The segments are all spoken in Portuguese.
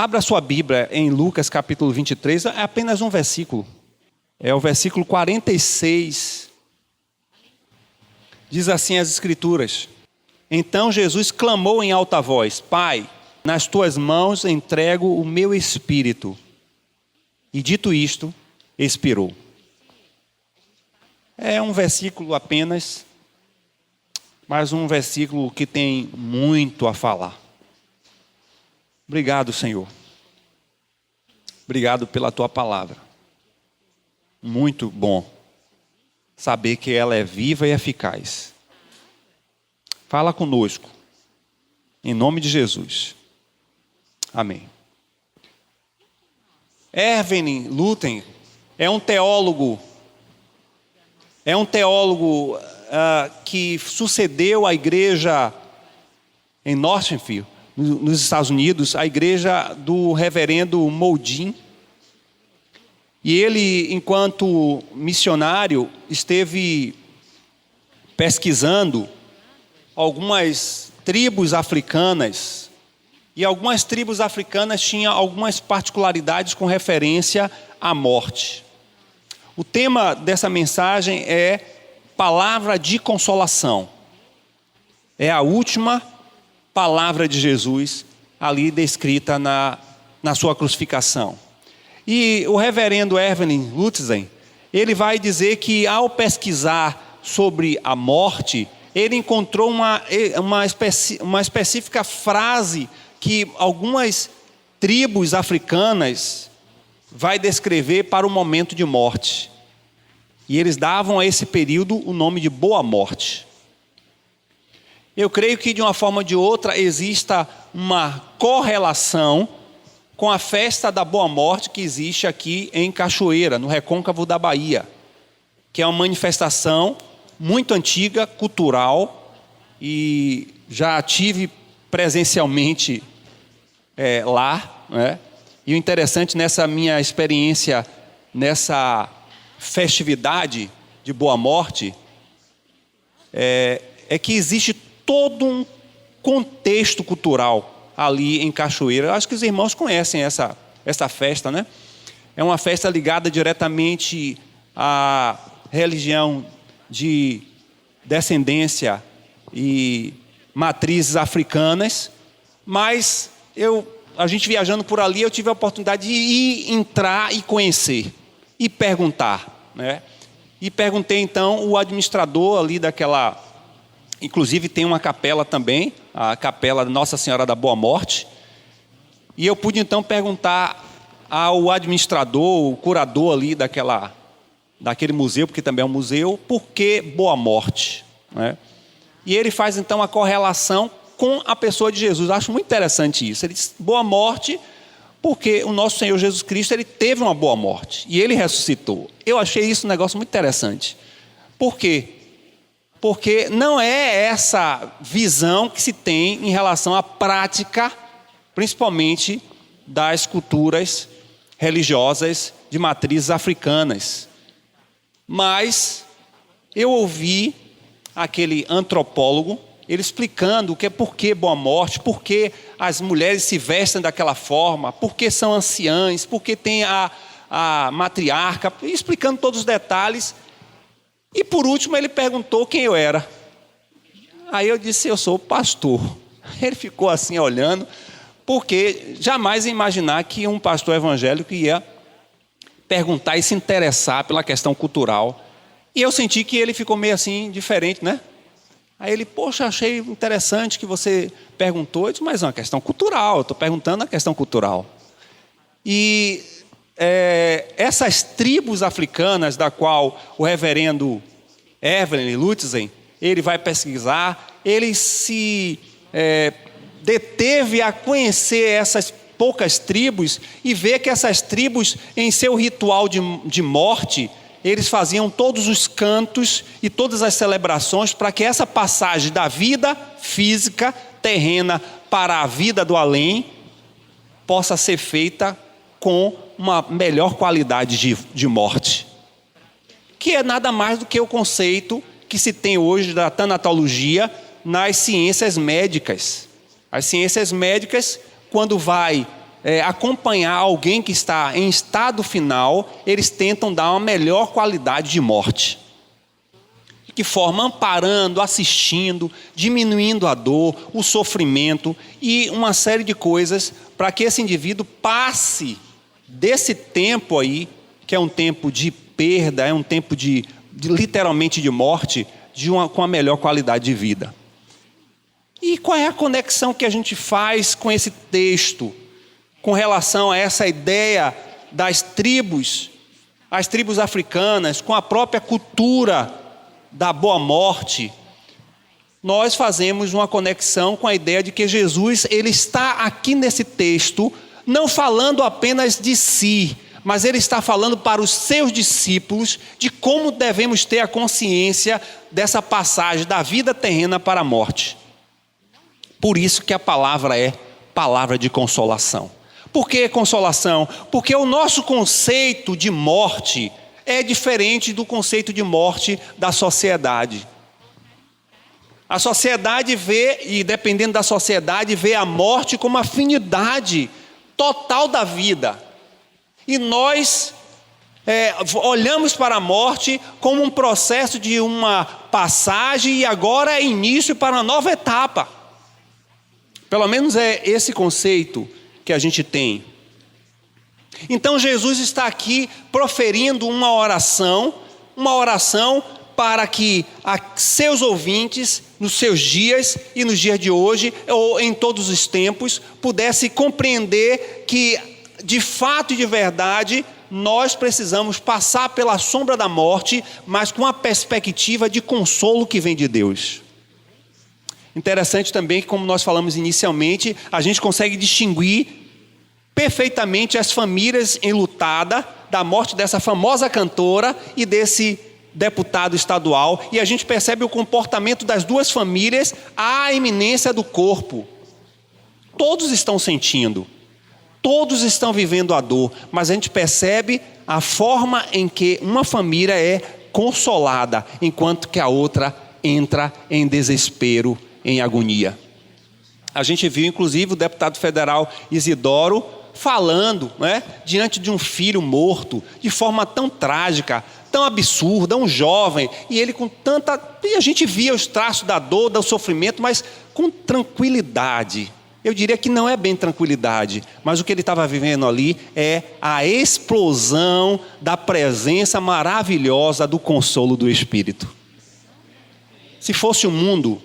Abra sua Bíblia em Lucas capítulo 23, é apenas um versículo. É o versículo 46. Diz assim as Escrituras: Então Jesus clamou em alta voz: Pai, nas tuas mãos entrego o meu espírito. E dito isto, expirou. É um versículo apenas, mas um versículo que tem muito a falar. Obrigado, Senhor. Obrigado pela tua palavra. Muito bom saber que ela é viva e eficaz. Fala conosco, em nome de Jesus. Amém. Erwin Luther é um teólogo que sucedeu a igreja em Northfield, nos Estados Unidos, a igreja do reverendo Moody. E ele, enquanto missionário, esteve pesquisando algumas tribos africanas. E algumas tribos africanas tinham algumas particularidades com referência à morte. O tema dessa mensagem é palavra de consolação. É a última palavra de Jesus ali descrita na sua crucificação. E o reverendo Erwin Luther, ele vai dizer que ao pesquisar sobre a morte, ele encontrou uma específica frase que algumas tribos africanas vai descrever para o momento de morte. E eles davam a esse período o nome de Boa Morte. Eu creio que de uma forma ou de outra exista uma correlação com a festa da Boa Morte que existe aqui em Cachoeira, no recôncavo da Bahia, que é uma manifestação muito antiga, cultural, e já tive presencialmente lá, né? E o interessante nessa minha experiência, nessa festividade de Boa Morte, é que existe todo um contexto cultural ali em Cachoeira. Eu acho que os irmãos conhecem essa festa, né? É uma festa ligada diretamente à religião de descendência e matrizes africanas, mas a gente viajando por ali, eu tive a oportunidade de entrar e conhecer, e perguntar, né? E perguntei então o administrador ali daquela, inclusive tem uma capela também, a capela Nossa Senhora da Boa Morte, e eu pude então perguntar ao administrador, o curador ali daquele museu, porque também é um museu, por que Boa Morte, né? E ele faz então a correlação com a pessoa de Jesus. Eu acho muito interessante isso. Ele diz Boa Morte porque o nosso Senhor Jesus Cristo, ele teve uma boa morte e ele ressuscitou. Eu achei isso um negócio muito interessante. Por quê? Porque não é essa visão que se tem em relação à prática, principalmente das culturas religiosas de matrizes africanas. Mas eu ouvi aquele antropólogo, ele explicando por que Boa Morte, por que as mulheres se vestem daquela forma, por que são anciãs, por que tem a matriarca, explicando todos os detalhes. E por último ele perguntou quem eu era. Aí eu disse, eu sou pastor. Ele ficou assim olhando, porque jamais ia imaginar que um pastor evangélico ia perguntar e se interessar pela questão cultural. E eu senti que ele ficou meio assim, diferente, né? Aí ele, poxa, achei interessante que você perguntou. Eu disse, mas é uma questão cultural, eu estou perguntando a questão cultural. E essas tribos africanas, da qual o reverendo Erwin Luther, ele vai pesquisar, ele se deteve a conhecer essas poucas tribos e ver que essas tribos, em seu ritual de morte, eles faziam todos os cantos e todas as celebrações para que essa passagem da vida física, terrena, para a vida do além, possa ser feita com uma melhor qualidade de morte. Que é nada mais do que o conceito que se tem hoje da tanatologia nas ciências médicas. As ciências médicas, quando vai acompanhar alguém que está em estado final, eles tentam dar uma melhor qualidade de morte. De que forma? Amparando, assistindo, diminuindo a dor, o sofrimento e uma série de coisas para que esse indivíduo passe desse tempo aí, que é um tempo de perda, é um tempo literalmente de morte, com a melhor qualidade de vida. E qual é a conexão que a gente faz com esse texto, com relação a essa ideia das tribos, as tribos africanas, com a própria cultura da boa morte? Nós fazemos uma conexão com a ideia de que Jesus, ele está aqui nesse texto, não falando apenas de si, mas ele está falando para os seus discípulos de como devemos ter a consciência dessa passagem da vida terrena para a morte. Por isso que a palavra é palavra de consolação. Por que consolação? Porque o nosso conceito de morte é diferente do conceito de morte da sociedade. A sociedade vê, e dependendo da sociedade, vê a morte como a finidade total da vida. E nós olhamos para a morte como um processo de uma passagem e agora é início para uma nova etapa. Pelo menos é esse conceito que a gente tem. Então Jesus está aqui proferindo uma oração para que seus ouvintes, nos seus dias e nos dias de hoje, ou em todos os tempos, pudessem compreender que, de fato e de verdade, nós precisamos passar pela sombra da morte, mas com a perspectiva de consolo que vem de Deus. Interessante também que, como nós falamos inicialmente, a gente consegue distinguir perfeitamente as famílias enlutadas da morte dessa famosa cantora e desse deputado estadual, e a gente percebe o comportamento das duas famílias à iminência do corpo. Todos estão sentindo, todos estão vivendo a dor, mas a gente percebe a forma em que uma família é consolada, enquanto que a outra entra em desespero, em agonia. A gente viu inclusive o deputado federal Isidoro falando, diante de um filho morto, de forma tão trágica, tão absurda, um jovem, e ele com tanta... E a gente via os traços da dor, do sofrimento, mas com tranquilidade. Eu diria que não é bem tranquilidade, mas o que ele estava vivendo ali é a explosão da presença maravilhosa do consolo do Espírito. Se fosse o mundo,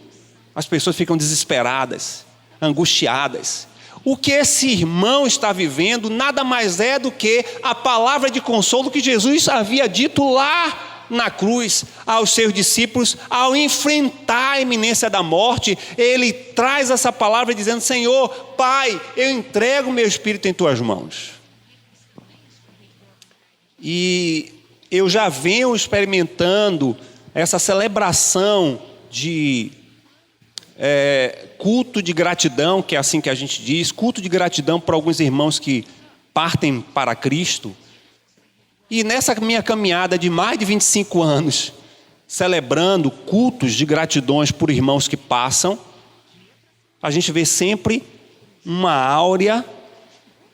as pessoas ficam desesperadas, angustiadas. O que esse irmão está vivendo nada mais é do que a palavra de consolo que Jesus havia dito lá na cruz aos seus discípulos. Ao enfrentar a iminência da morte, ele traz essa palavra dizendo: Senhor, Pai, eu entrego o meu espírito em tuas mãos. E eu já venho experimentando essa celebração de culto de gratidão, que é assim que a gente diz, culto de gratidão para alguns irmãos que partem para Cristo. E nessa minha caminhada de mais de 25 anos, celebrando cultos de gratidões por irmãos que passam, a gente vê sempre uma áurea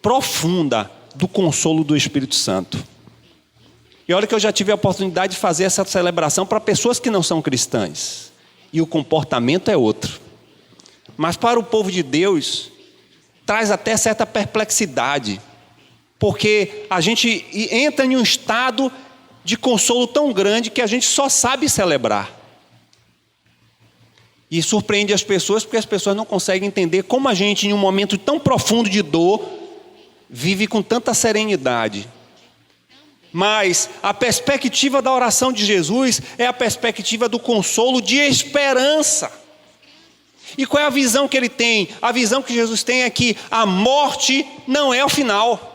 profunda do consolo do Espírito Santo. E olha que eu já tive a oportunidade de fazer essa celebração para pessoas que não são cristãs. E o comportamento é outro. Mas para o povo de Deus, traz até certa perplexidade. Porque a gente entra em um estado de consolo tão grande que a gente só sabe celebrar. E surpreende as pessoas, porque as pessoas não conseguem entender como a gente, em um momento tão profundo de dor, vive com tanta serenidade. Mas a perspectiva da oração de Jesus é a perspectiva do consolo de esperança. E qual é a visão que ele tem? A visão que Jesus tem é que a morte não é o final.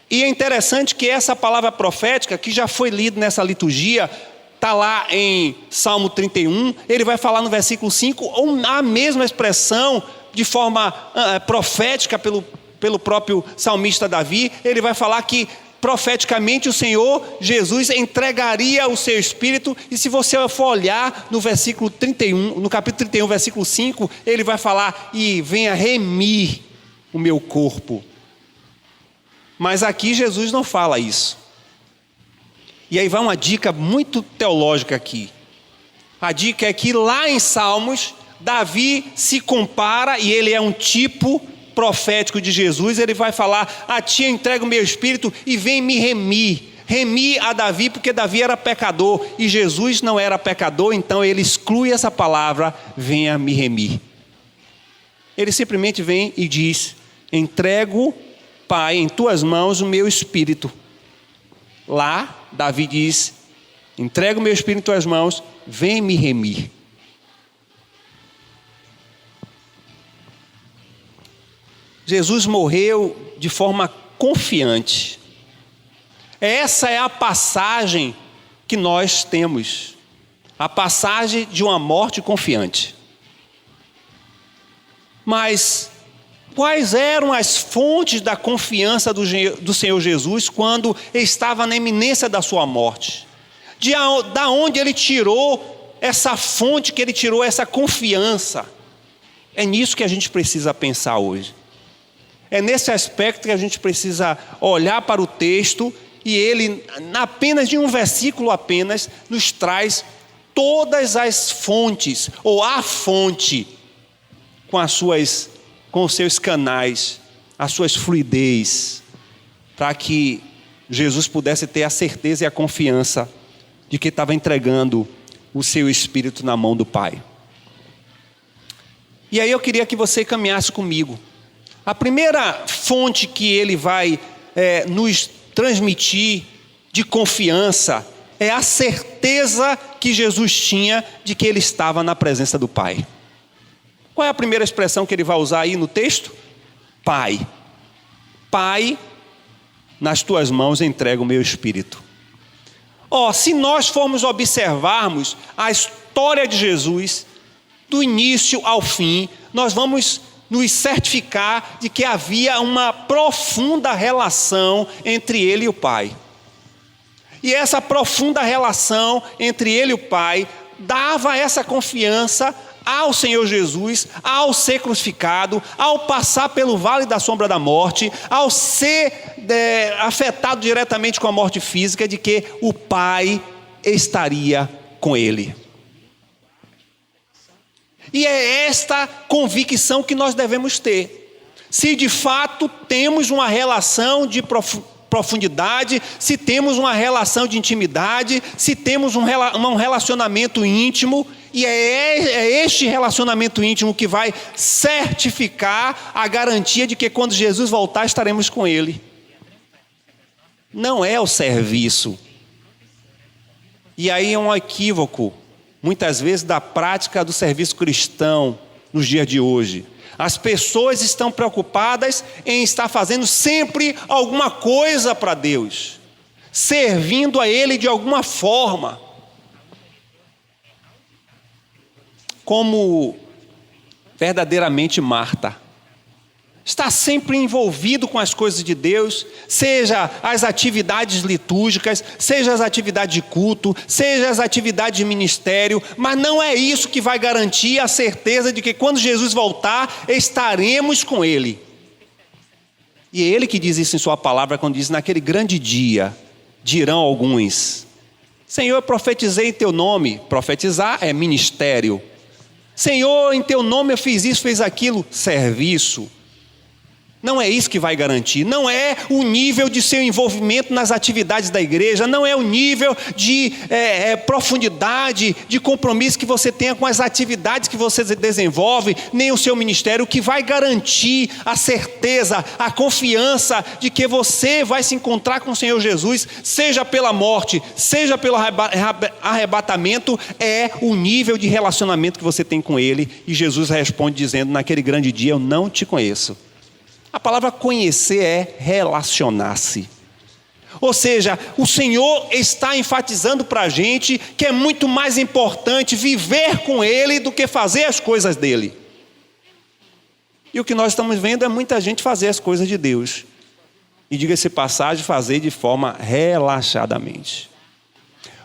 E é interessante que essa palavra profética, que já foi lida nessa liturgia, está lá em Salmo 31, ele vai falar no versículo 5, a mesma expressão de forma profética pelo próprio salmista Davi. Ele vai falar que profeticamente o Senhor Jesus entregaria o seu Espírito, e se você for olhar no versículo 31, no capítulo 31, versículo 5, ele vai falar: e venha remir o meu corpo. Mas aqui Jesus não fala isso. E aí vai uma dica muito teológica aqui. A dica é que lá em Salmos, Davi se compara, e ele é um tipo profético de Jesus. Ele vai falar: a ti entrego o meu espírito e vem me remir. Remir a Davi, porque Davi era pecador e Jesus não era pecador, então ele exclui essa palavra, venha me remir. Ele simplesmente vem e diz: entrego, Pai, em tuas mãos o meu espírito. Lá, Davi diz: entrego o meu espírito em tuas mãos, vem me remir. Jesus morreu de forma confiante. Essa é a passagem que nós temos. A passagem de uma morte confiante. Mas quais eram as fontes da confiança do Senhor Jesus quando estava na iminência da sua morte? Da onde ele tirou essa fonte, que ele tirou essa confiança? É nisso que a gente precisa pensar hoje. É nesse aspecto que a gente precisa olhar para o texto, e ele, apenas de um versículo apenas, nos traz todas as fontes, ou a fonte, com os seus canais, as suas fluidez, para que Jesus pudesse ter a certeza e a confiança de que estava entregando o seu espírito na mão do Pai. E aí eu queria que você caminhasse comigo. A primeira fonte que ele vai nos transmitir de confiança é a certeza que Jesus tinha de que ele estava na presença do Pai. Qual é a primeira expressão que ele vai usar aí no texto? Pai. Pai, nas tuas mãos entrego o meu espírito. Se nós formos observarmos a história de Jesus, do início ao fim, nós vamos nos certificar de que havia uma profunda relação entre ele e o Pai. E essa profunda relação entre ele e o Pai dava essa confiança ao Senhor Jesus, ao ser crucificado, ao passar pelo vale da sombra da morte, ao ser afetado diretamente com a morte física, de que o Pai estaria com ele. E é esta convicção que nós devemos ter. Se de fato temos uma relação de profundidade, se temos uma relação de intimidade, se temos um relacionamento íntimo, e é este relacionamento íntimo que vai certificar a garantia de que quando Jesus voltar estaremos com Ele. Não é o serviço. E aí é um equívoco, muitas vezes, da prática do serviço cristão nos dias de hoje. As pessoas estão preocupadas em estar fazendo sempre alguma coisa para Deus, servindo a Ele de alguma forma. Como verdadeiramente Marta. Está sempre envolvido com as coisas de Deus, seja as atividades litúrgicas, seja as atividades de culto, seja as atividades de ministério, mas não é isso que vai garantir a certeza de que quando Jesus voltar, estaremos com Ele. E é Ele que diz isso em sua palavra, quando diz: naquele grande dia, dirão alguns: Senhor, eu profetizei em teu nome. Profetizar é ministério. Senhor, em teu nome eu fiz isso, fiz aquilo. Serviço. Não é isso que vai garantir, não é o nível de seu envolvimento nas atividades da igreja, não é o nível de profundidade, de compromisso que você tenha com as atividades que você desenvolve, nem o seu ministério. O que vai garantir a certeza, a confiança de que você vai se encontrar com o Senhor Jesus, seja pela morte, seja pelo arrebatamento, é o nível de relacionamento que você tem com Ele. E Jesus responde dizendo: naquele grande dia eu não te conheço. A palavra conhecer é relacionar-se. Ou seja, o Senhor está enfatizando para a gente que é muito mais importante viver com Ele do que fazer as coisas dEle. E o que nós estamos vendo é muita gente fazer as coisas de Deus. E diga-se passagem, fazer de forma relaxadamente.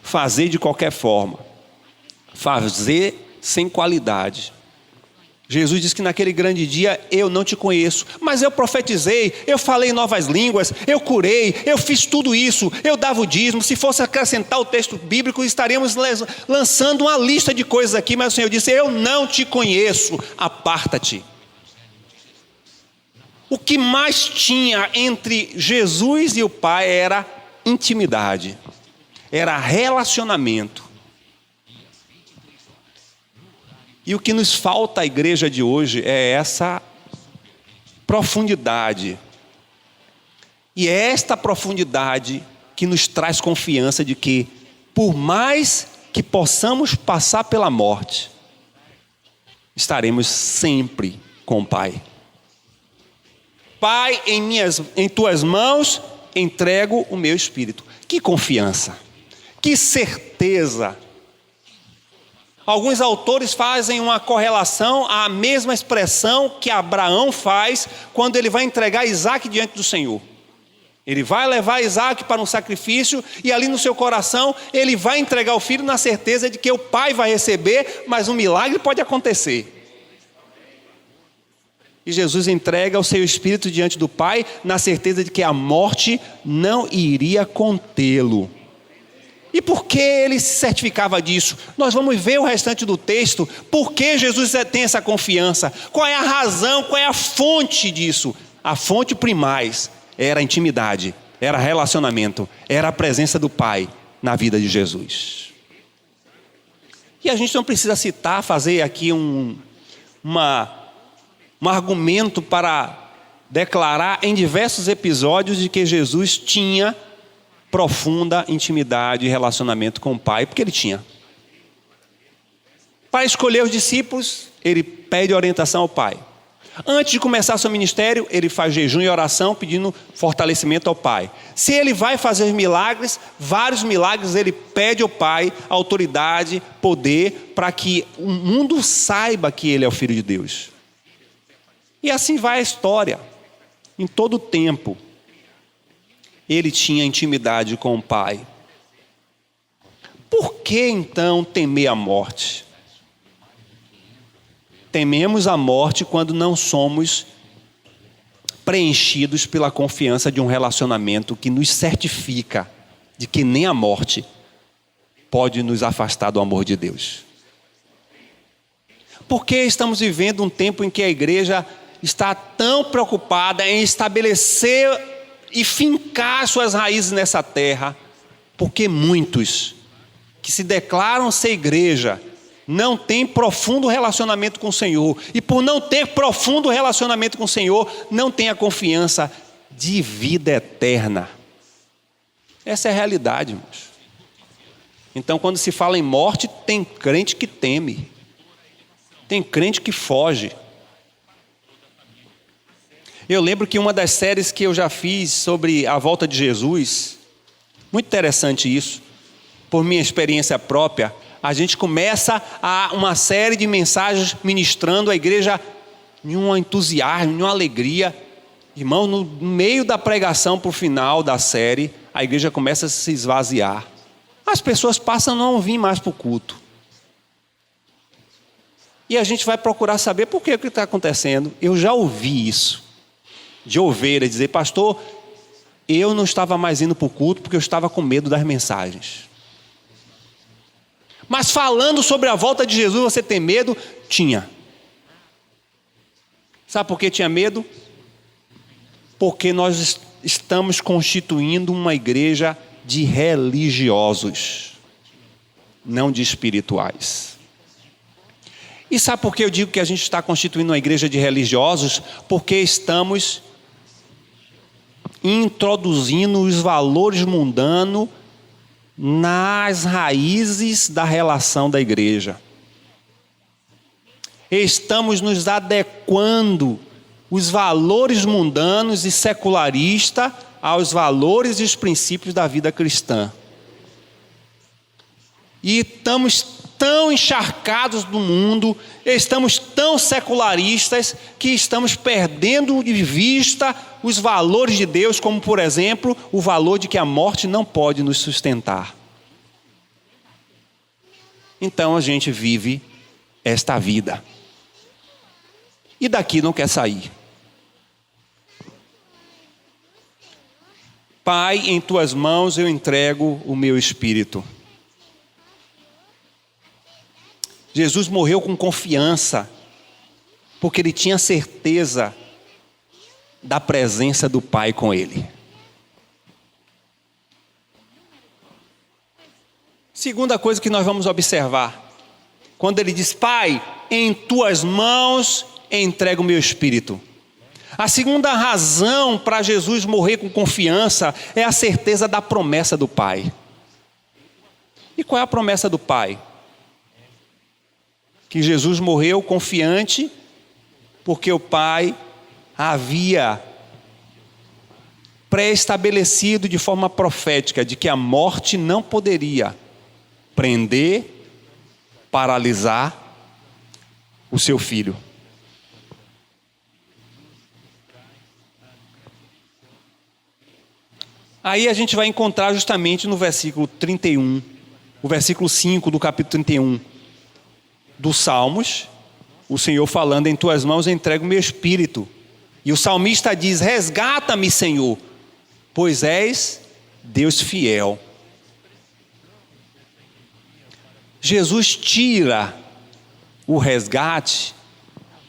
Fazer de qualquer forma. Fazer sem qualidade. Jesus disse que naquele grande dia eu não te conheço, mas eu profetizei, eu falei novas línguas, eu curei, eu fiz tudo isso, eu dava o dízimo. Se fosse acrescentar o texto bíblico, estaríamos lançando uma lista de coisas aqui, mas o Senhor disse: eu não te conheço, aparta-te. O que mais tinha entre Jesus e o Pai era intimidade, era relacionamento. E o que nos falta à igreja de hoje é essa profundidade. E é esta profundidade que nos traz confiança de que, por mais que possamos passar pela morte, estaremos sempre com o Pai. Pai, em tuas mãos entrego o meu espírito. Que confiança, que certeza. Alguns autores fazem uma correlação à mesma expressão que Abraão faz quando ele vai entregar Isaac diante do Senhor. Ele vai levar Isaac para um sacrifício e ali no seu coração ele vai entregar o filho na certeza de que o pai vai receber, mas um milagre pode acontecer. E Jesus entrega o seu espírito diante do Pai na certeza de que a morte não iria contê-lo. E por que ele se certificava disso? Nós vamos ver o restante do texto. Por que Jesus tem essa confiança? Qual é a razão, qual é a fonte disso? A fonte primaz era a intimidade, era relacionamento, era a presença do Pai na vida de Jesus. E a gente não precisa fazer aqui um argumento para declarar em diversos episódios de que Jesus tinha profunda intimidade e relacionamento com o Pai, porque ele tinha. Para escolher os discípulos, ele pede orientação ao Pai. Antes de começar seu ministério, ele faz jejum e oração pedindo fortalecimento ao Pai. Se ele vai fazer milagres, vários milagres, ele pede ao Pai autoridade, poder, para que o mundo saiba que ele é o Filho de Deus. E assim vai a história. Em todo o tempo, ele tinha intimidade com o Pai. Por que então temer a morte? Tememos a morte quando não somos preenchidos pela confiança de um relacionamento que nos certifica de que nem a morte pode nos afastar do amor de Deus. Por que estamos vivendo um tempo em que a igreja está tão preocupada em estabelecer e fincar suas raízes nessa terra? Porque muitos que se declaram ser igreja não têm profundo relacionamento com o Senhor, e por não ter profundo relacionamento com o Senhor, não têm a confiança de vida eterna. Essa é a realidade, irmãos. Então, quando se fala em morte, tem crente que teme, tem crente que foge. Eu lembro que uma das séries que eu já fiz sobre a volta de Jesus, muito interessante isso, por minha experiência própria, a gente começa uma série de mensagens ministrando a igreja em um entusiasmo, em uma alegria. Irmão, no meio da pregação para o final da série, a igreja começa a se esvaziar. As pessoas passam a não vir mais para o culto. E a gente vai procurar saber por que está acontecendo. Eu já ouvi isso, de ovelha, dizer: pastor, eu não estava mais indo para o culto porque eu estava com medo das mensagens. Mas falando sobre a volta de Jesus, você tem medo? Tinha. Sabe por que tinha medo? Porque nós estamos constituindo uma igreja de religiosos, não de espirituais. E sabe por que eu digo que a gente está constituindo uma igreja de religiosos? Porque estamos introduzindo os valores mundanos nas raízes da relação da igreja. Estamos nos adequando os valores mundanos e secularistas aos valores e os princípios da vida cristã. E estamos tão encharcados do mundo, estamos tão secularistas, que estamos perdendo de vista os valores de Deus, como por exemplo, o valor de que a morte não pode nos sustentar. Então a gente vive esta vida. e daqui não quer sair. Pai, em tuas mãos eu entrego o meu espírito. Jesus morreu com confiança, porque ele tinha certeza da presença do Pai com ele. Segunda coisa que nós vamos observar, quando ele diz: Pai, em tuas mãos entrego o meu espírito. A segunda razão para Jesus morrer com confiança é a certeza da promessa do Pai. E qual é a promessa do Pai? Que Jesus morreu confiante, porque o Pai havia pré-estabelecido de forma profética de que a morte não poderia prender, paralisar o seu filho. Aí a gente vai encontrar justamente no versículo 31, o versículo 5 do capítulo 31 dos Salmos, o Senhor falando: em tuas mãos entrego o meu espírito. E o salmista diz: resgata-me, Senhor, pois és Deus fiel. Jesus tira o resgate,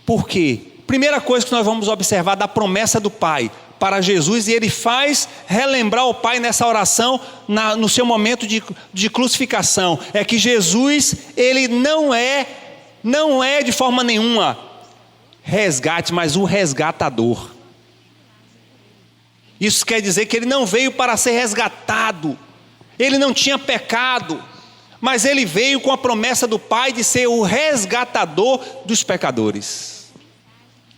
porque primeira coisa que nós vamos observar da promessa do Pai para Jesus, e ele faz relembrar o Pai nessa oração, no seu momento de crucificação, é que Jesus, ele não é de forma nenhuma resgate, mas o resgatador. Isso quer dizer que ele não veio para ser resgatado, ele não tinha pecado, mas ele veio com a promessa do Pai de ser o resgatador dos pecadores.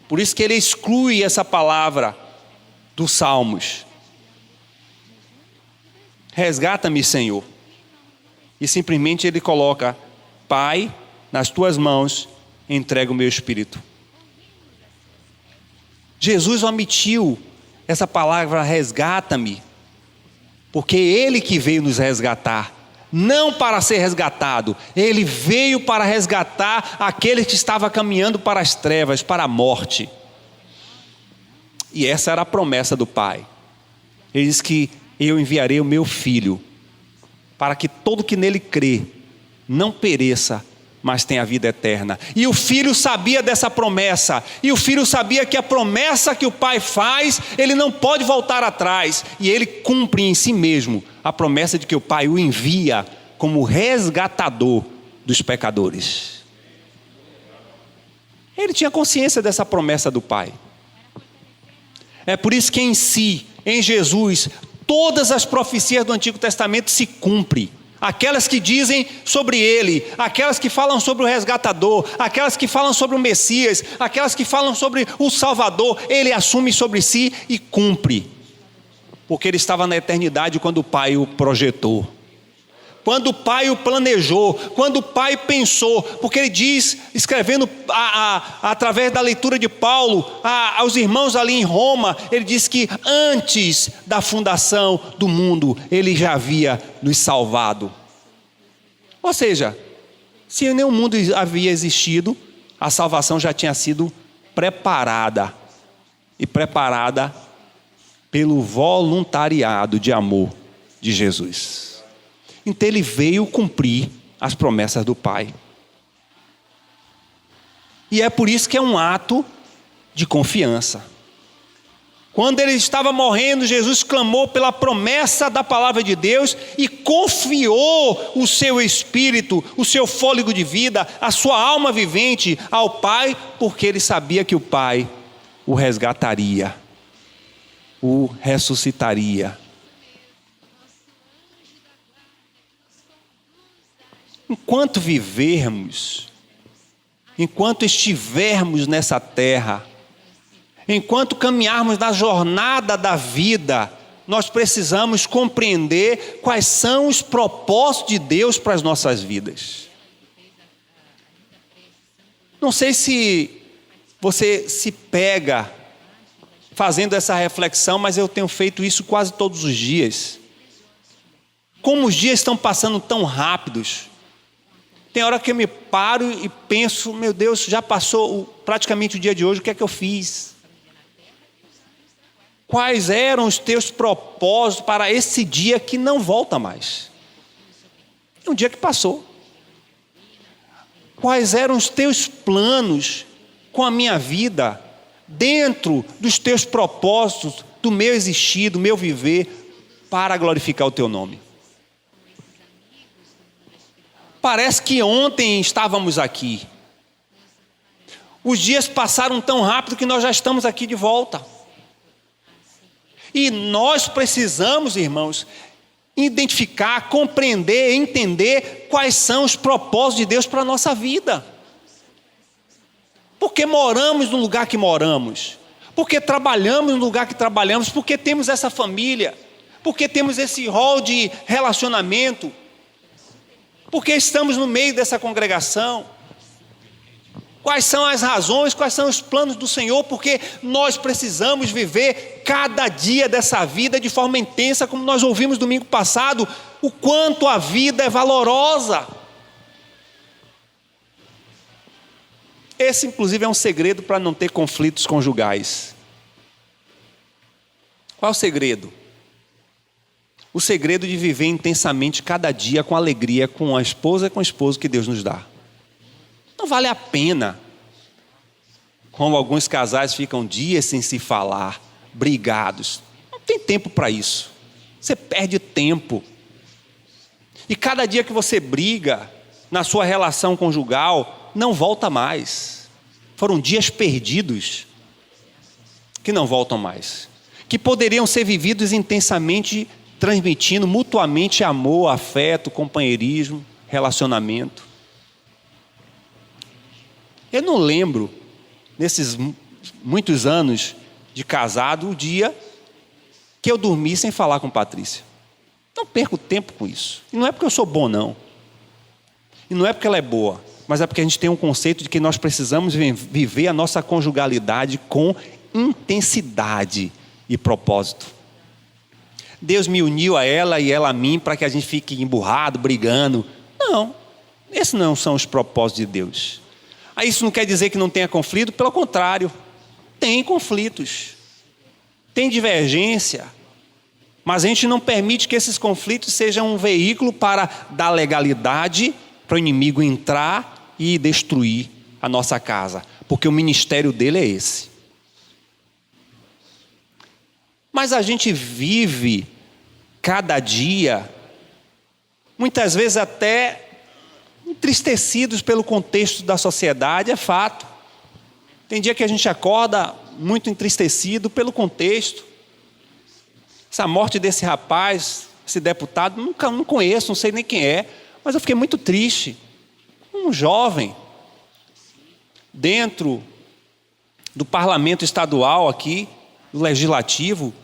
Por isso que ele exclui essa palavra dos Salmos. Resgata-me, Senhor. E simplesmente ele coloca: Pai, nas tuas mãos entrego o meu espírito. Jesus omitiu essa palavra resgata-me, porque ele que veio nos resgatar, não para ser resgatado. Ele veio para resgatar aquele que estava caminhando para as trevas, para a morte. E essa era a promessa do Pai. Ele diz que eu enviarei o meu Filho, para que todo que nele crê não pereça, mas tenha a vida eterna. E o Filho sabia dessa promessa, e o Filho sabia que a promessa que o Pai faz, ele não pode voltar atrás, e ele cumpre em si mesmo a promessa de que o Pai o envia como resgatador dos pecadores. Ele tinha consciência dessa promessa do Pai. É por isso que em Jesus, todas as profecias do Antigo Testamento se cumprem. Aquelas que dizem sobre ele, aquelas que falam sobre o resgatador, aquelas que falam sobre o Messias, aquelas que falam sobre o Salvador, ele assume sobre si e cumpre. Porque ele estava na eternidade quando o Pai o projetou, quando o Pai o planejou, quando o Pai pensou. Porque ele diz, escrevendo através da leitura de Paulo aos irmãos ali em Roma, ele diz que antes da fundação do mundo ele já havia nos salvado. Ou seja, se nenhum mundo havia existido, a salvação já tinha sido preparada, e preparada pelo voluntariado de amor de Jesus. Então ele veio cumprir as promessas do Pai. E é por isso que é um ato de confiança. Quando ele estava morrendo, Jesus clamou pela promessa da palavra de Deus e confiou o seu espírito, o seu fôlego de vida, a sua alma vivente ao Pai, porque ele sabia que o Pai o resgataria, o ressuscitaria. Enquanto vivermos, enquanto estivermos nessa terra, enquanto caminharmos na jornada da vida, nós precisamos compreender quais são os propósitos de Deus para as nossas vidas. Não sei se você se pega fazendo essa reflexão, mas eu tenho feito isso quase todos os dias. Como os dias estão passando tão rápidos. Tem hora que eu me paro e penso, meu Deus, já passou praticamente o dia de hoje, o que é que eu fiz? Quais eram os teus propósitos para esse dia que não volta mais? É um dia que passou. Quais eram os teus planos com a minha vida, dentro dos teus propósitos, do meu existir, do meu viver, para glorificar o teu nome? Parece que ontem estávamos aqui. Os dias passaram tão rápido que nós já estamos aqui de volta. E nós precisamos, irmãos, identificar, compreender, entender quais são os propósitos de Deus para a nossa vida. Porque moramos no lugar que moramos. Porque trabalhamos no lugar que trabalhamos. Porque temos essa família. Porque temos esse rol de relacionamento. Porque estamos no meio dessa congregação. Quais são as razões, quais são os planos do Senhor? Porque nós precisamos viver cada dia dessa vida de forma intensa, como nós ouvimos domingo passado, o quanto a vida é valorosa. Esse, inclusive, é um segredo para não ter conflitos conjugais. Qual é o segredo? O segredo de viver intensamente cada dia com alegria, com a esposa e com o esposo que Deus nos dá. Não vale a pena, como alguns casais ficam dias sem se falar, brigados. Não tem tempo para isso. Você perde tempo. E cada dia que você briga na sua relação conjugal, não volta mais. Foram dias perdidos que não voltam mais. Que poderiam ser vividos intensamente, transmitindo mutuamente amor, afeto, companheirismo, relacionamento. Eu não lembro, nesses muitos anos de casado, o dia que eu dormi sem falar com Patrícia. Não perco tempo com isso. E não é porque eu sou bom, não. E não é porque ela é boa, mas é porque a gente tem um conceito de que nós precisamos viver a nossa conjugalidade com intensidade e propósito. Deus me uniu a ela e ela a mim para que a gente fique emburrado, brigando. Não, esses não são os propósitos de Deus. Aí isso não quer dizer que não tenha conflito, pelo contrário, tem conflitos, tem divergência, mas a gente não permite que esses conflitos sejam um veículo para dar legalidade para o inimigo entrar e destruir a nossa casa, porque o ministério dele é esse. Mas a gente vive cada dia, muitas vezes até entristecidos pelo contexto da sociedade, é fato. Tem dia que a gente acorda muito entristecido pelo contexto. Essa morte desse rapaz, esse deputado, não conheço, não sei nem quem é, mas eu fiquei muito triste. Um jovem, dentro do parlamento estadual aqui, do legislativo,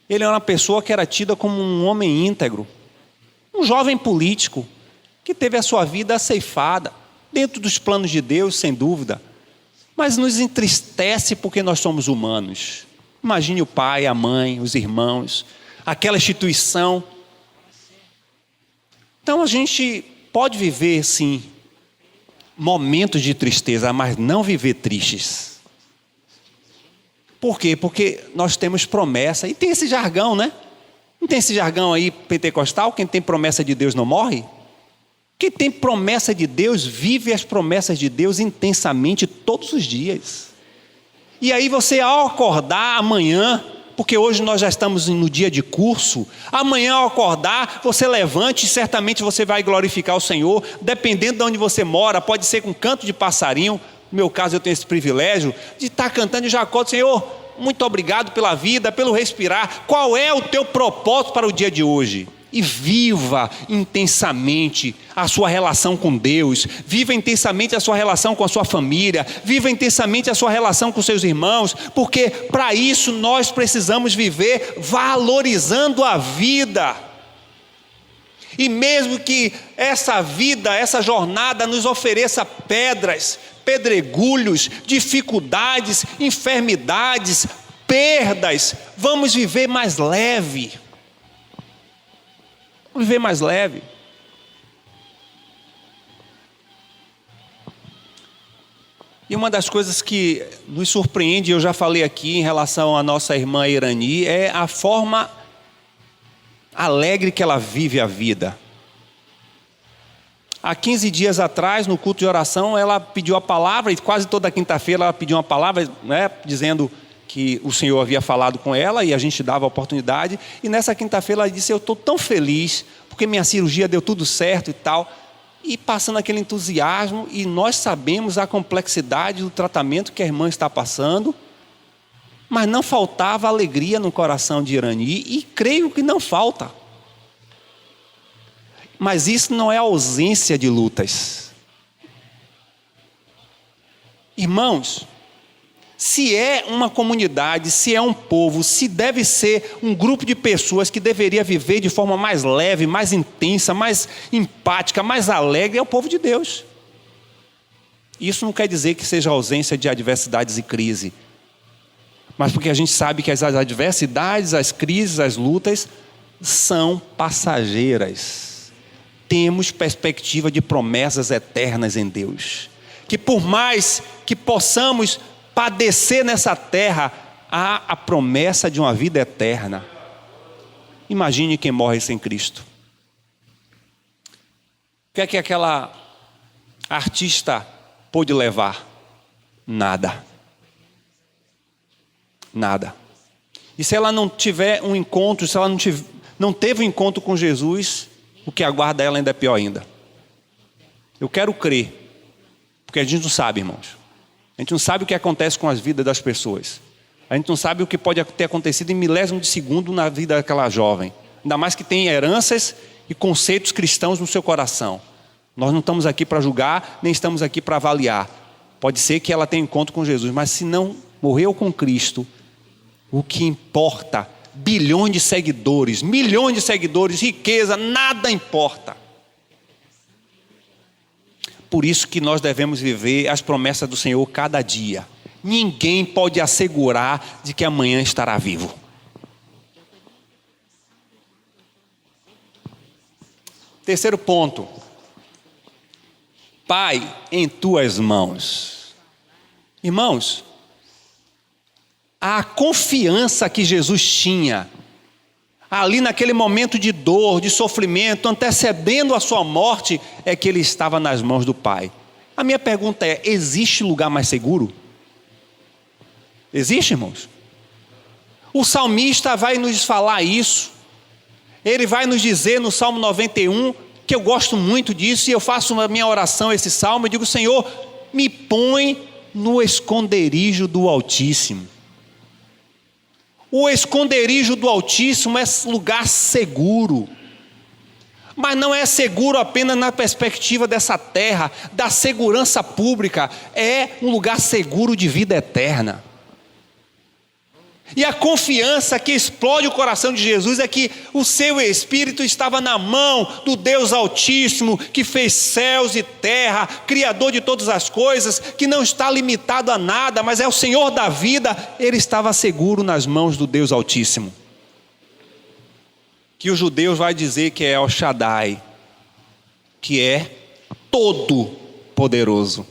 ele era uma pessoa que era tida como um homem íntegro, um jovem político, que teve a sua vida ceifada, dentro dos planos de Deus, sem dúvida, mas nos entristece porque nós somos humanos. Imagine o pai, a mãe, os irmãos, aquela instituição. Então a gente pode viver, sim, momentos de tristeza, mas não viver tristes. Por quê? Porque nós temos promessa. E tem esse jargão, né? Não tem esse jargão aí pentecostal? Quem tem promessa de Deus não morre? Quem tem promessa de Deus vive as promessas de Deus intensamente todos os dias. E aí você, ao acordar amanhã, porque hoje nós já estamos no dia de curso, amanhã ao acordar, você levante e certamente você vai glorificar o Senhor, dependendo de onde você mora, pode ser com canto de passarinho. No meu caso, eu tenho esse privilégio de estar cantando e já acordo, Senhor, muito obrigado pela vida, pelo respirar. Qual é o teu propósito para o dia de hoje? E viva intensamente a sua relação com Deus, viva intensamente a sua relação com a sua família, viva intensamente a sua relação com seus irmãos, porque para isso nós precisamos viver valorizando a vida. E mesmo que essa vida, essa jornada nos ofereça pedras, pedregulhos, dificuldades, enfermidades, perdas, vamos viver mais leve. Vamos viver mais leve. E uma das coisas que nos surpreende, eu já falei aqui em relação à nossa irmã Irani, é a forma alegre que ela vive a vida. Há 15 dias atrás, no culto de oração, ela pediu a palavra, e quase toda quinta-feira ela pediu uma palavra, né, dizendo que o Senhor havia falado com ela e a gente dava a oportunidade. E nessa quinta-feira ela disse: eu estou tão feliz, porque minha cirurgia deu tudo certo e tal. E passando aquele entusiasmo, e nós sabemos a complexidade do tratamento que a irmã está passando, mas não faltava alegria no coração de Irani, e creio que não falta. Mas isso não é ausência de lutas. Irmãos, se é uma comunidade, se é um povo, se deve ser um grupo de pessoas que deveria viver de forma mais leve, mais intensa, mais empática, mais alegre, é o povo de Deus. Isso não quer dizer que seja ausência de adversidades e crise, mas porque a gente sabe que as adversidades, as crises, as lutas são passageiras. Temos perspectiva de promessas eternas em Deus, que por mais que possamos padecer nessa terra, há a promessa de uma vida eterna. Imagine quem morre sem Cristo. O que é que aquela artista pôde levar? Nada. Nada. E se ela não tiver um encontro, se ela não teve um encontro com Jesus, o que aguarda ela ainda é pior ainda. Eu quero crer, porque a gente não sabe, irmãos. A gente não sabe o que acontece com as vidas das pessoas. A gente não sabe o que pode ter acontecido em milésimo de segundo na vida daquela jovem. Ainda mais que tem heranças e conceitos cristãos no seu coração. Nós não estamos aqui para julgar, nem estamos aqui para avaliar. Pode ser que ela tenha encontro com Jesus, mas se não morreu com Cristo, o que importa, bilhões de seguidores, milhões de seguidores, riqueza, nada importa. Por isso que nós devemos viver as promessas do Senhor cada dia. Ninguém pode assegurar de que amanhã estará vivo. Terceiro ponto. Pai, em tuas mãos. Irmãos, a confiança que Jesus tinha ali naquele momento de dor, de sofrimento, antecedendo a sua morte, é que ele estava nas mãos do Pai. A minha pergunta é: existe lugar mais seguro? Existe, irmãos? O salmista vai nos falar isso. Ele vai nos dizer no Salmo 91, que eu gosto muito disso, e eu faço na minha oração esse salmo, eu digo: Senhor, me põe no esconderijo do Altíssimo. O esconderijo do Altíssimo é lugar seguro. Mas não é seguro apenas na perspectiva dessa terra, da segurança pública. É um lugar seguro de vida eterna. E a confiança que explode o coração de Jesus é que o seu Espírito estava na mão do Deus Altíssimo, que fez céus e terra, Criador de todas as coisas, que não está limitado a nada, mas é o Senhor da vida. Ele estava seguro nas mãos do Deus Altíssimo, que os judeus vão dizer que é El Shaddai, que é todo poderoso.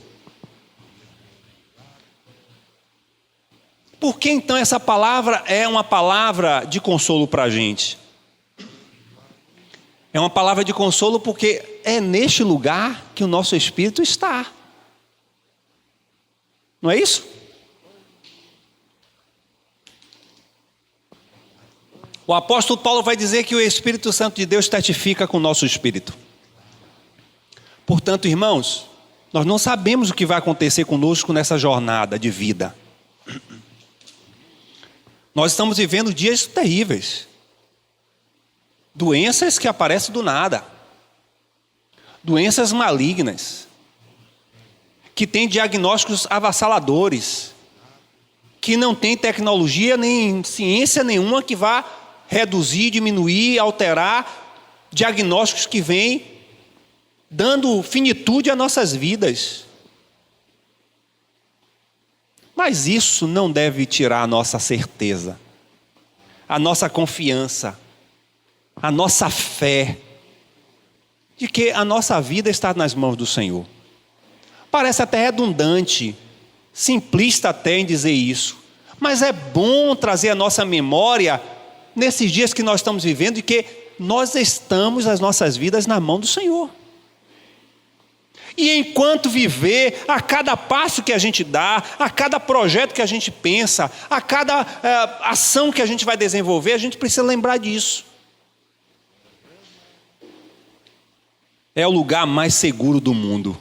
Por que então essa palavra é uma palavra de consolo para a gente? É uma palavra de consolo porque é neste lugar que o nosso espírito está. Não é isso? O apóstolo Paulo vai dizer que o Espírito Santo de Deus testifica com o nosso espírito. Portanto, irmãos, nós não sabemos o que vai acontecer conosco nessa jornada de vida. Nós estamos vivendo dias terríveis. Doenças que aparecem do nada. Doenças malignas. Que têm diagnósticos avassaladores. Que não tem tecnologia nem ciência nenhuma que vá reduzir, diminuir, alterar diagnósticos que vêm dando finitude às nossas vidas. Mas isso não deve tirar a nossa certeza, a nossa confiança, a nossa fé, de que a nossa vida está nas mãos do Senhor. Parece até redundante simplista até em dizer isso, mas é bom trazer a nossa memória nesses dias que nós estamos vivendo e que nós estamos as nossas vidas na mão do Senhor. E enquanto viver, a cada passo que a gente dá, a cada projeto que a gente pensa, a cada ação que a gente vai desenvolver, a gente precisa lembrar disso. É o lugar mais seguro do mundo.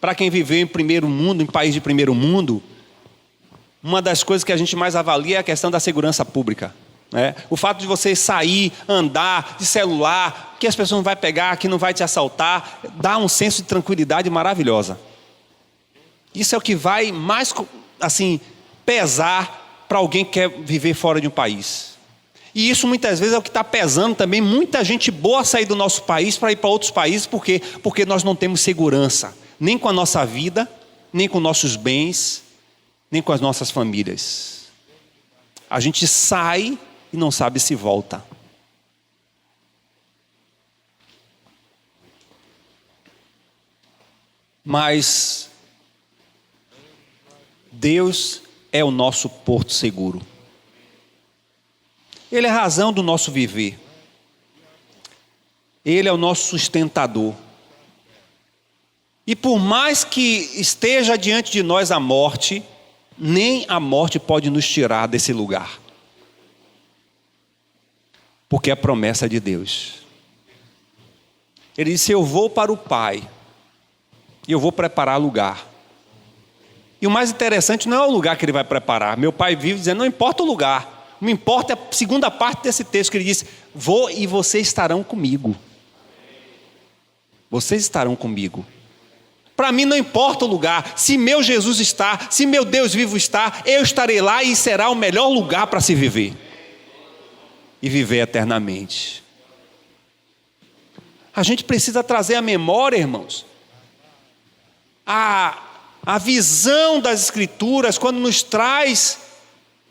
Para quem viveu em primeiro mundo, em país de primeiro mundo, uma das coisas que a gente mais avalia é a questão da segurança pública. O fato de você sair, andar de celular, que as pessoas não vão pegar, que não vai te assaltar, dá um senso de tranquilidade maravilhosa. Isso é o que vai mais assim, pesar para alguém que quer viver fora de um país. E isso muitas vezes é o que está pesando também muita gente boa sair do nosso país para ir para outros países, porque nós não temos segurança, nem com a nossa vida, nem com nossos bens, nem com as nossas famílias. A gente sai e não sabe se volta. Mas Deus é o nosso porto seguro. Ele é a razão do nosso viver. Ele é o nosso sustentador. E por mais que esteja diante de nós a morte, nem a morte pode nos tirar desse lugar. Porque é a promessa de Deus. Ele disse: eu vou para o Pai, e eu vou preparar lugar. E o mais interessante não é o lugar que ele vai preparar. Meu pai vive dizendo: não importa o lugar, não importa a segunda parte desse texto, que ele disse: vou e vocês estarão comigo. Vocês estarão comigo. Para mim não importa o lugar, se meu Jesus está, se meu Deus vivo está, eu estarei lá e será o melhor lugar para se viver. E viver eternamente. A gente precisa trazer à memória, irmãos, a visão das Escrituras, quando nos traz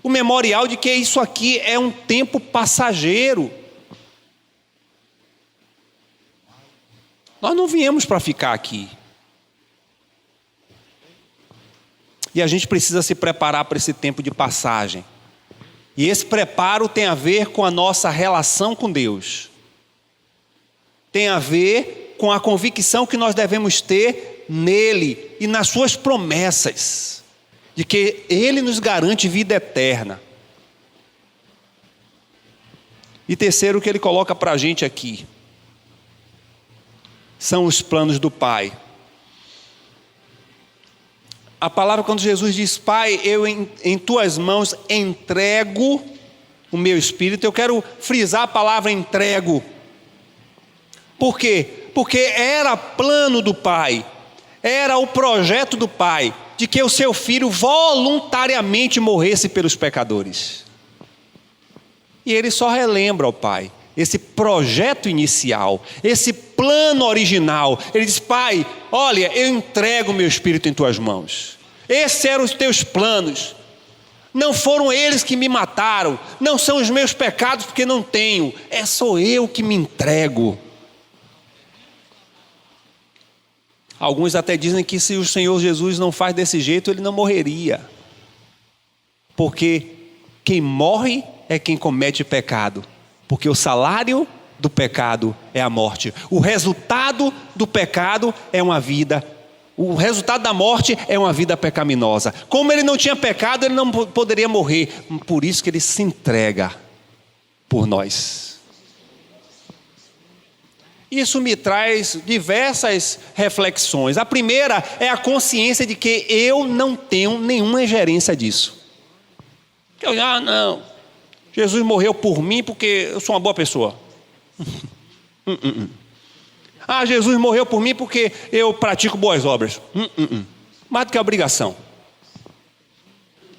o memorial de que isso aqui é um tempo passageiro. Nós não viemos para ficar aqui. E a gente precisa se preparar para esse tempo de passagem. E esse preparo tem a ver com a nossa relação com Deus. Tem a ver com a convicção que nós devemos ter nele e nas suas promessas, de que ele nos garante vida eterna. E terceiro, o que ele coloca para a gente aqui são os planos do Pai. A palavra, quando Jesus diz: Pai, eu em tuas mãos entrego o meu espírito, eu quero frisar a palavra entrego. Por quê? Porque era plano do Pai, era o projeto do Pai, de que o seu filho voluntariamente morresse pelos pecadores. E ele só relembra ao Pai esse projeto inicial, esse plano original. Ele diz: Pai, olha, eu entrego o meu espírito em tuas mãos. Esses eram os teus planos. Não foram eles que me mataram, não são os meus pecados, porque não tenho, sou eu que me entrego. Alguns até dizem que se o Senhor Jesus não faz desse jeito, ele não morreria, porque quem morre é quem comete pecado, porque o salário do pecado é a morte. O resultado do pecado é uma vida, o resultado da morte é uma vida pecaminosa. Como ele não tinha pecado, ele não poderia morrer, por isso que ele se entrega por nós. Isso me traz diversas reflexões. A primeira é a consciência de que eu não tenho nenhuma ingerência disso. Não, Jesus morreu por mim porque eu sou uma boa pessoa. Jesus morreu por mim porque eu pratico boas obras. Mais do que a obrigação.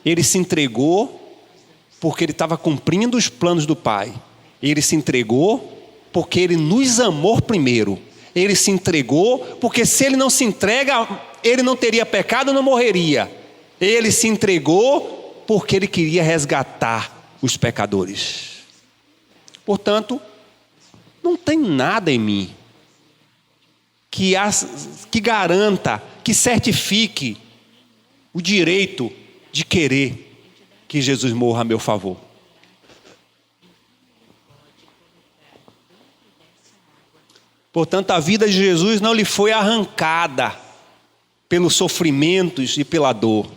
Ele se entregou porque ele estava cumprindo os planos do Pai. Ele se entregou porque ele nos amou primeiro. Ele se entregou porque se ele não se entrega, ele não teria pecado, não morreria. Ele se entregou porque ele queria resgatar os pecadores. Portanto, não tem nada em mim que garanta, que certifique o direito de querer que Jesus morra a meu favor. Portanto, a vida de Jesus não lhe foi arrancada pelos sofrimentos e pela dor.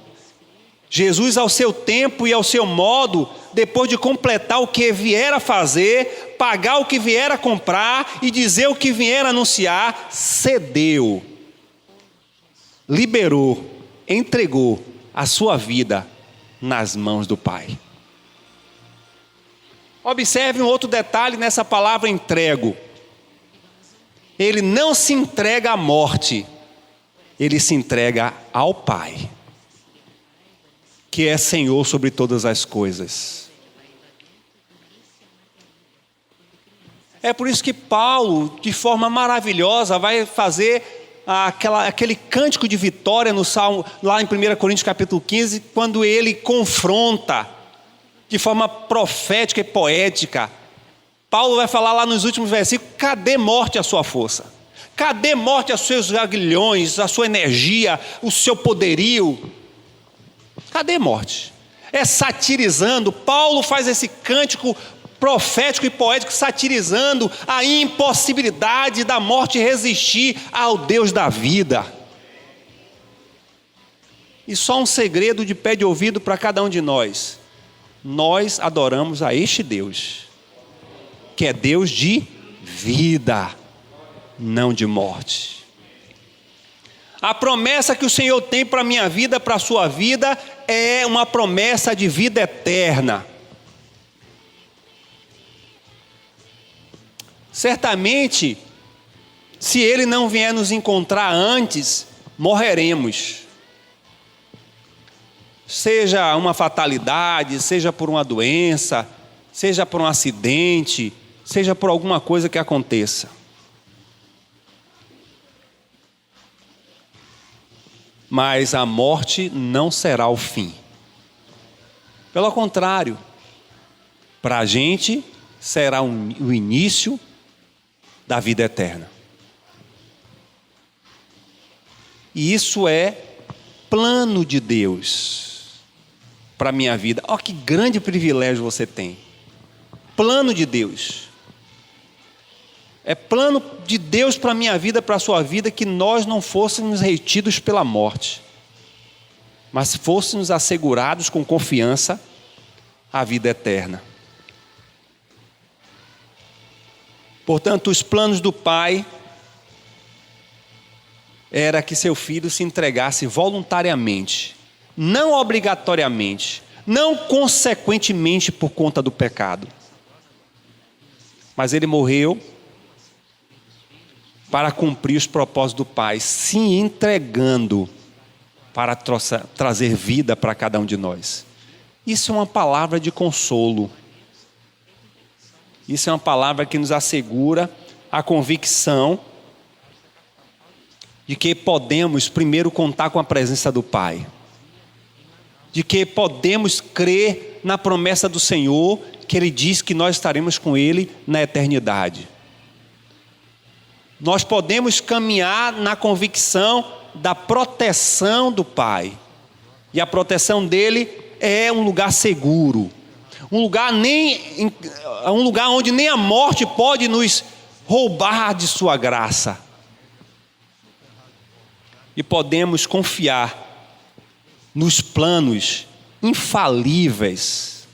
Jesus, ao seu tempo e ao seu modo, depois de completar o que vier a fazer, pagar o que vier a comprar e dizer o que vier a anunciar, cedeu, liberou, entregou a sua vida nas mãos do Pai. Observe um outro detalhe nessa palavra entrego. Ele não se entrega à morte, ele se entrega ao Pai, que é Senhor sobre todas as coisas. É por isso que Paulo, de forma maravilhosa, vai fazer aquele cântico de vitória no Salmo, lá em 1 Coríntios capítulo 15, quando ele confronta de forma profética e poética. Paulo vai falar lá nos últimos versículos: cadê morte a sua força? Cadê morte os seus aguilhões, a sua energia, o seu poderio? Cadê morte? É satirizando. Paulo faz esse cântico profético e poético, satirizando a impossibilidade da morte resistir ao Deus da vida. E só um segredo de pé de ouvido para cada um de nós: nós adoramos a este Deus, que é Deus de vida, não de morte. A promessa que o Senhor tem para a minha vida, para a sua vida, é uma promessa de vida eterna. Certamente, se Ele não vier nos encontrar antes, morreremos. Seja uma fatalidade, seja por uma doença, seja por um acidente, seja por alguma coisa que aconteça. Mas a morte não será o fim. Pelo contrário, para a gente será o início da vida eterna. E isso é plano de Deus para a minha vida. Olha que grande privilégio você tem. Plano de Deus. É plano de Deus para a minha vida, para a sua vida, que nós não fôssemos retidos pela morte, mas fôssemos assegurados com confiança a vida eterna. Portanto, os planos do Pai era que seu filho se entregasse voluntariamente, não obrigatoriamente, não consequentemente por conta do pecado. Mas ele morreu para cumprir os propósitos do Pai, se entregando para trazer vida para cada um de nós. Isso é uma palavra de consolo. Isso é uma palavra que nos assegura a convicção de que podemos primeiro contar com a presença do Pai, de que podemos crer na promessa do Senhor, que Ele diz que nós estaremos com Ele na eternidade. Nós podemos caminhar na convicção da proteção do Pai. E a proteção dele é um lugar seguro. Um lugar onde nem a morte pode nos roubar de sua graça. E podemos confiar nos planos infalíveis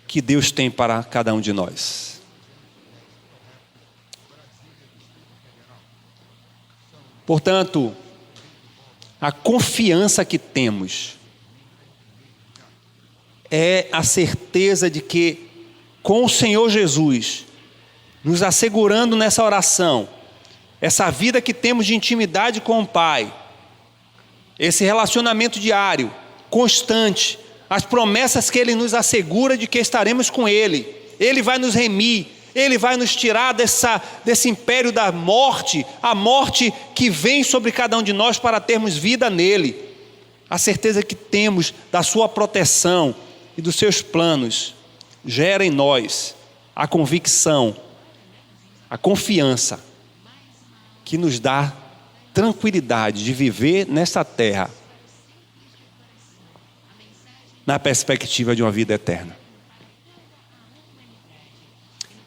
que Deus tem para cada um de nós. Portanto, a confiança que temos é a certeza de que, com o Senhor Jesus, nos assegurando nessa oração, essa vida que temos de intimidade com o Pai, esse relacionamento diário, constante, as promessas que Ele nos assegura de que estaremos com Ele, Ele vai nos remir, Ele vai nos tirar desse império da morte, a morte que vem sobre cada um de nós para termos vida nele. A certeza que temos da sua proteção e dos seus planos gera em nós a convicção, a confiança que nos dá tranquilidade de viver nesta terra na perspectiva de uma vida eterna.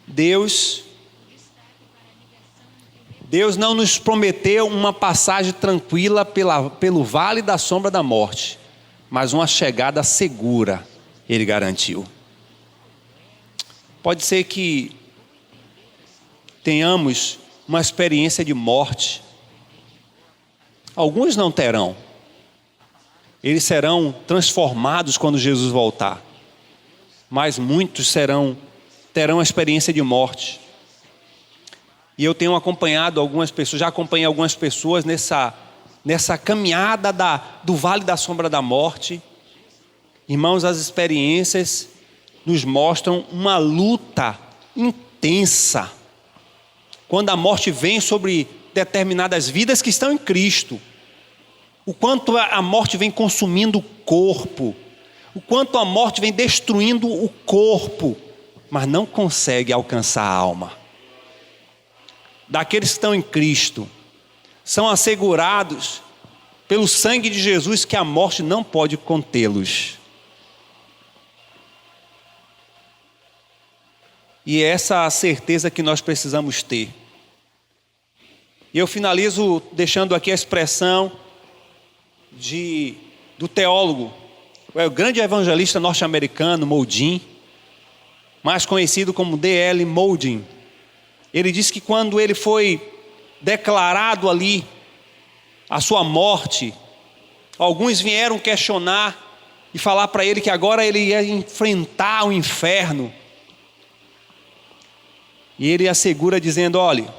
Deus não nos prometeu uma passagem tranquila pelo vale da sombra da morte, mas uma chegada segura, Ele garantiu. Pode ser que tenhamos uma experiência de morte. Alguns não terão. Eles serão transformados quando Jesus voltar. Mas muitos terão a experiência de morte. E eu tenho acompanhado algumas pessoas, já acompanhei algumas pessoas nessa caminhada do vale da sombra da morte. Irmãos, as experiências nos mostram uma luta intensa. Quando a morte vem sobre determinadas vidas que estão em Cristo. O quanto a morte vem consumindo o corpo. O quanto a morte vem destruindo o corpo. Mas não consegue alcançar a alma. Daqueles que estão em Cristo. São assegurados pelo sangue de Jesus que a morte não pode contê-los. E é essa a certeza que nós precisamos ter. E eu finalizo deixando aqui a expressão do teólogo, o grande evangelista norte-americano, Moody, mais conhecido como D.L. Moody. Ele disse que quando ele foi declarado ali a sua morte, alguns vieram questionar e falar para ele que agora ele ia enfrentar o inferno. E ele assegura dizendo: olha,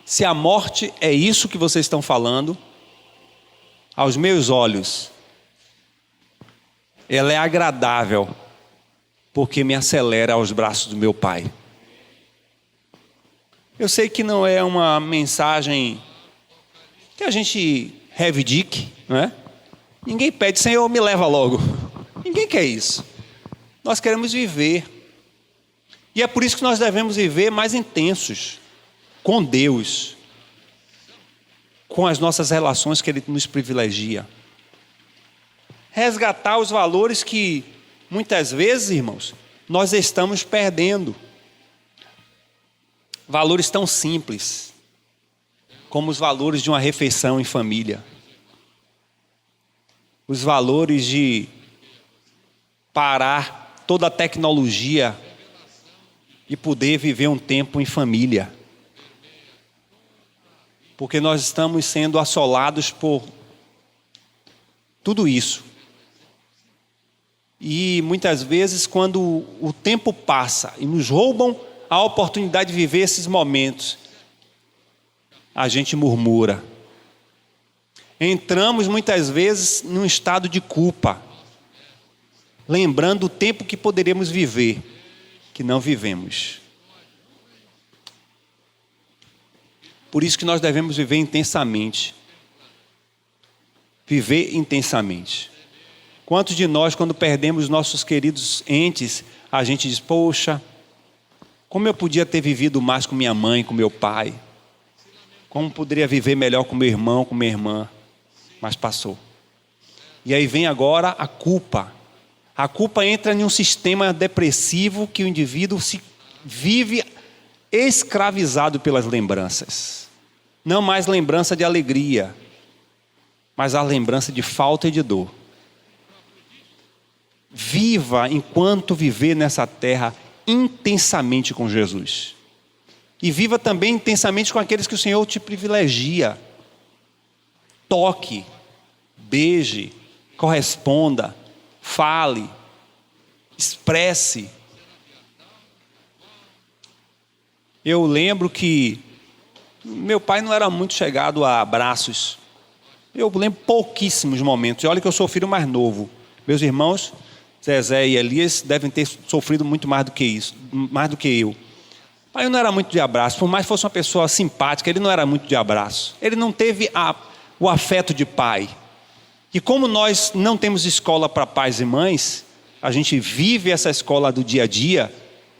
se a morte é isso que vocês estão falando, aos meus olhos, ela é agradável, porque me acelera aos braços do meu Pai. Eu sei que não é uma mensagem que a gente reivindique, não é? Ninguém pede: Senhor, me leva logo. Ninguém quer isso. Nós queremos viver. E é por isso que nós devemos viver mais intensos com Deus, com as nossas relações que Ele nos privilegia. Resgatar os valores que muitas vezes, irmãos, nós estamos perdendo. Valores tão simples como os valores de uma refeição em família. Os valores de parar toda a tecnologia e poder viver um tempo em família. Porque nós estamos sendo assolados por tudo isso. E muitas vezes, quando o tempo passa e nos roubam a oportunidade de viver esses momentos, a gente murmura. Entramos muitas vezes num estado de culpa, lembrando o tempo que poderíamos viver, que não vivemos. Por isso que nós devemos viver intensamente. Viver intensamente. Quantos de nós, quando perdemos nossos queridos entes, a gente diz: poxa, como eu podia ter vivido mais com minha mãe, com meu pai? Como poderia viver melhor com meu irmão, com minha irmã? Mas passou. E aí vem agora a culpa. A culpa entra em um sistema depressivo que o indivíduo se vive escravizado pelas lembranças. Não mais lembrança de alegria, mas a lembrança de falta e de dor. Viva enquanto viver nessa terra intensamente com Jesus. E viva também intensamente com aqueles que o Senhor te privilegia. Toque, beije, corresponda, fale, expresse. Eu lembro que meu pai não era muito chegado a abraços. Eu lembro pouquíssimos momentos. E olha que eu sou o filho mais novo. Meus irmãos, Zezé e Elias, devem ter sofrido muito mais do que isso, mais do que eu. Pai não era muito de abraço. Por mais que fosse uma pessoa simpática, ele não era muito de abraço. Ele não teve o afeto de pai. E como nós não temos escola para pais e mães, a gente vive essa escola do dia a dia,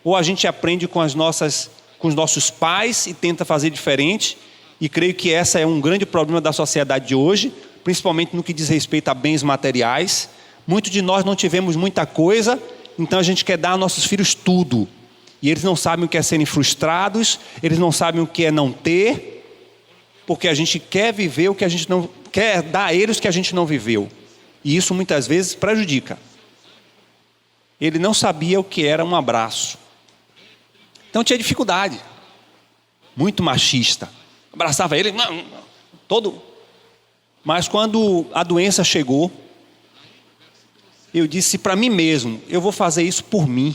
ou a gente aprende com as nossas com os nossos pais e tenta fazer diferente. E creio que esse é um grande problema da sociedade de hoje, principalmente no que diz respeito a bens materiais. Muitos de nós não tivemos muita coisa, então a gente quer dar aos nossos filhos tudo. E eles não sabem o que é serem frustrados, eles não sabem o que é não ter, porque a gente quer viver o que a gente não quer dar a eles o que a gente não viveu. E isso muitas vezes prejudica. Ele não sabia o que era um abraço. Então tinha dificuldade. Muito machista. Abraçava ele, todo. Mas quando a doença chegou, eu disse para mim mesmo, eu vou fazer isso por mim.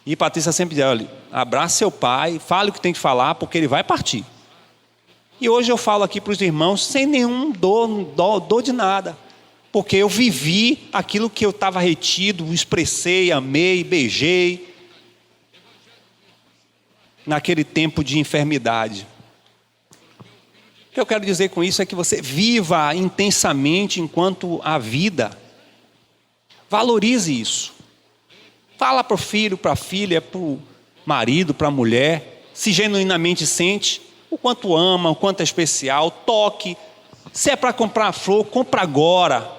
E Patrícia sempre dizia, olha, abraça seu pai, fale o que tem que falar, porque ele vai partir. E hoje eu falo aqui para os irmãos sem nenhum dor de nada. Porque eu vivi aquilo que eu estava retido, expressei, amei, beijei. Naquele tempo de enfermidade. O que eu quero dizer com isso é que você viva intensamente enquanto há vida. Valorize isso. Fala para o filho, para a filha, para o marido, para a mulher. Se genuinamente sente o quanto ama, o quanto é especial. Toque. Se é para comprar flor, compra agora.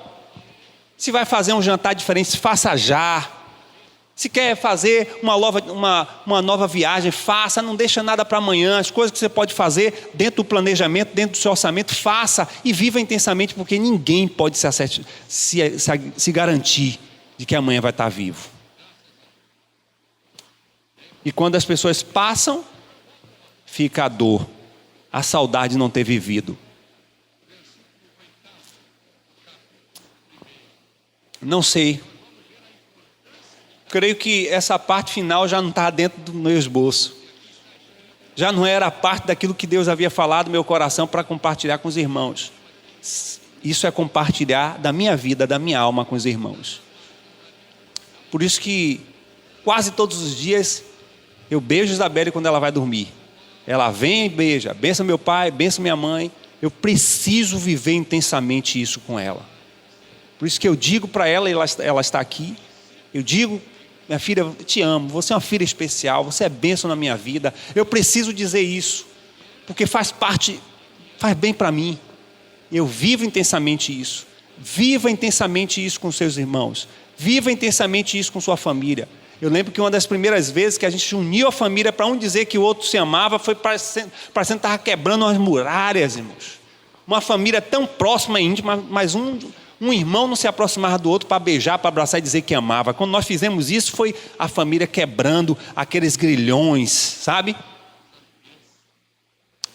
Se vai fazer um jantar diferente, faça já. Se quer fazer uma nova viagem, faça, não deixa nada para amanhã. As coisas que você pode fazer dentro do planejamento, dentro do seu orçamento, faça e viva intensamente, porque ninguém pode se garantir de que amanhã vai estar vivo. E quando as pessoas passam, fica a dor, a saudade de não ter vivido. Não sei. Creio que essa parte final já não está dentro do meu esboço. Já não era parte daquilo que Deus havia falado no meu coração para compartilhar com os irmãos. Isso é compartilhar da minha vida, da minha alma com os irmãos. Por isso que quase todos os dias eu beijo Isabelle quando ela vai dormir. Ela vem e beija, bença meu pai, bença minha mãe. Eu preciso viver intensamente isso com ela. Por isso que eu digo para ela, ela está aqui, eu digo, minha filha, eu te amo, você é uma filha especial, você é bênção na minha vida. Eu preciso dizer isso, porque faz bem para mim. Eu vivo intensamente isso. Viva intensamente isso com seus irmãos. Viva intensamente isso com sua família. Eu lembro que uma das primeiras vezes que a gente uniu a família para um dizer que o outro se amava, foi parecendo que estava quebrando umas muralhas, irmãos. Uma família tão próxima e íntima, mas um irmão não se aproximava do outro para beijar, para abraçar e dizer que amava. Quando nós fizemos isso, foi a família quebrando aqueles grilhões, sabe?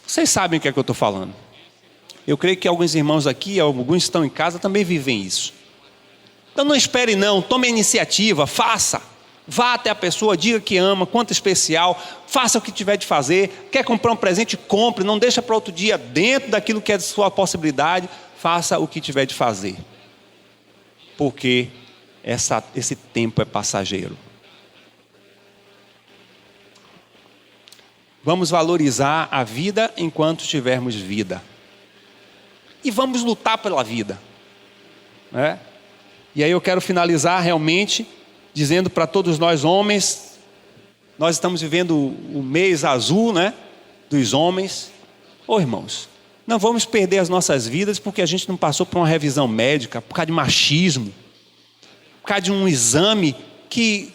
Vocês sabem o que é que eu estou falando. Eu creio que alguns irmãos aqui, alguns estão em casa, também vivem isso. Então não espere não, tome a iniciativa, faça. Vá até a pessoa, diga que ama, quanto especial, faça o que tiver de fazer. Quer comprar um presente, compre, não deixa para outro dia, dentro daquilo que é de sua possibilidade, faça o que tiver de fazer. Porque esse tempo é passageiro. Vamos valorizar a vida enquanto tivermos vida. E vamos lutar pela vida. Né? E aí eu quero finalizar realmente dizendo para todos nós homens, nós estamos vivendo o mês azul, né, dos homens. Irmãos, não vamos perder as nossas vidas porque a gente não passou por uma revisão médica, por causa de machismo, por causa de um exame que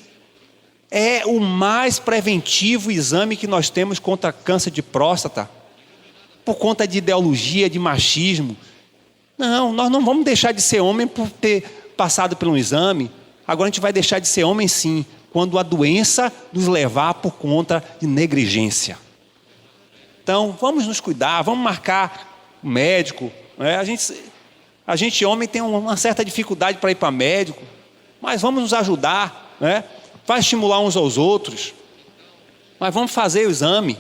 é o mais preventivo exame que nós temos contra câncer de próstata, por conta de ideologia, de machismo. Não, nós não vamos deixar de ser homem por ter passado por um exame. Agora a gente vai deixar de ser homem sim, quando a doença nos levar por conta de negligência. Então vamos nos cuidar, vamos marcar o médico. Né? A gente homem tem uma certa dificuldade para ir para médico, mas vamos nos ajudar, né? Vai estimular uns aos outros, mas vamos fazer o exame.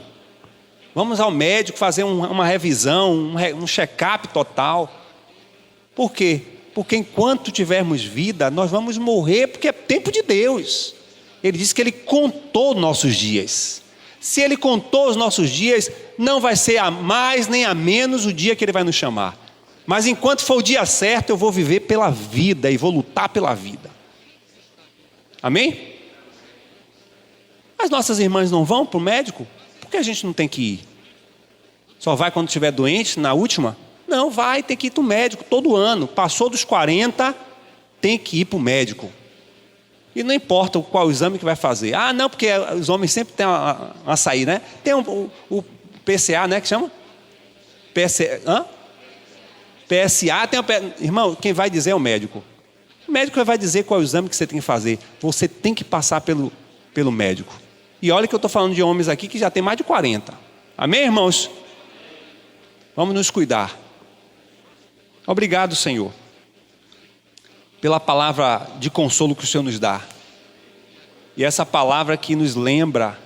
Vamos ao médico fazer uma revisão, um check-up total. Por quê? Porque enquanto tivermos vida, nós vamos morrer, porque é tempo de Deus. Ele disse que Ele contou nossos dias. Se Ele contou os nossos dias, não vai ser a mais nem a menos o dia que Ele vai nos chamar. Mas enquanto for o dia certo, eu vou viver pela vida e vou lutar pela vida. Amém? As nossas irmãs não vão para o médico? Por que a gente não tem que ir? Só vai quando estiver doente, na última? Não, vai, tem que ir para o médico todo ano. Passou dos 40, tem que ir para o médico. E não importa qual exame que vai fazer. Ah, não, porque os homens sempre têm uma açaí, né? Tem o PCA, né, que chama? PSA tem irmão, quem vai dizer é o médico. O médico vai dizer qual é o exame que você tem que fazer. Você tem que passar pelo médico. E olha que eu estou falando de homens aqui que já tem mais de 40. Amém, irmãos? Vamos nos cuidar. Obrigado, Senhor, pela palavra de consolo que o Senhor nos dá. E essa palavra que nos lembra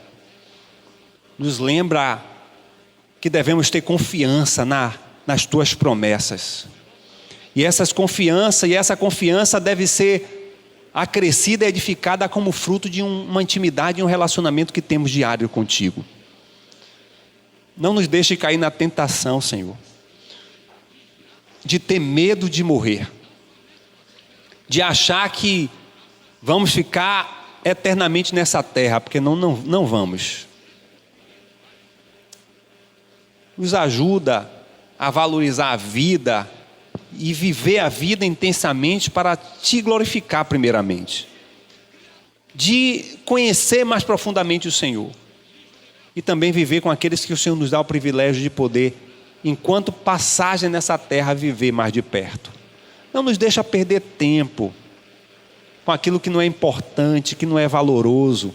que devemos ter confiança nas tuas promessas. E essa confiança deve ser acrescida e edificada como fruto de uma intimidade e um relacionamento que temos diário contigo. Não nos deixe cair na tentação, Senhor, de ter medo de morrer, de achar que vamos ficar eternamente nessa terra, porque não vamos. Nos ajuda a valorizar a vida e viver a vida intensamente para te glorificar primeiramente, de conhecer mais profundamente o Senhor e também viver com aqueles que o Senhor nos dá o privilégio de poder, enquanto passagem nessa terra, viver mais de perto. Não nos deixa perder tempo com aquilo que não é importante, que não é valoroso,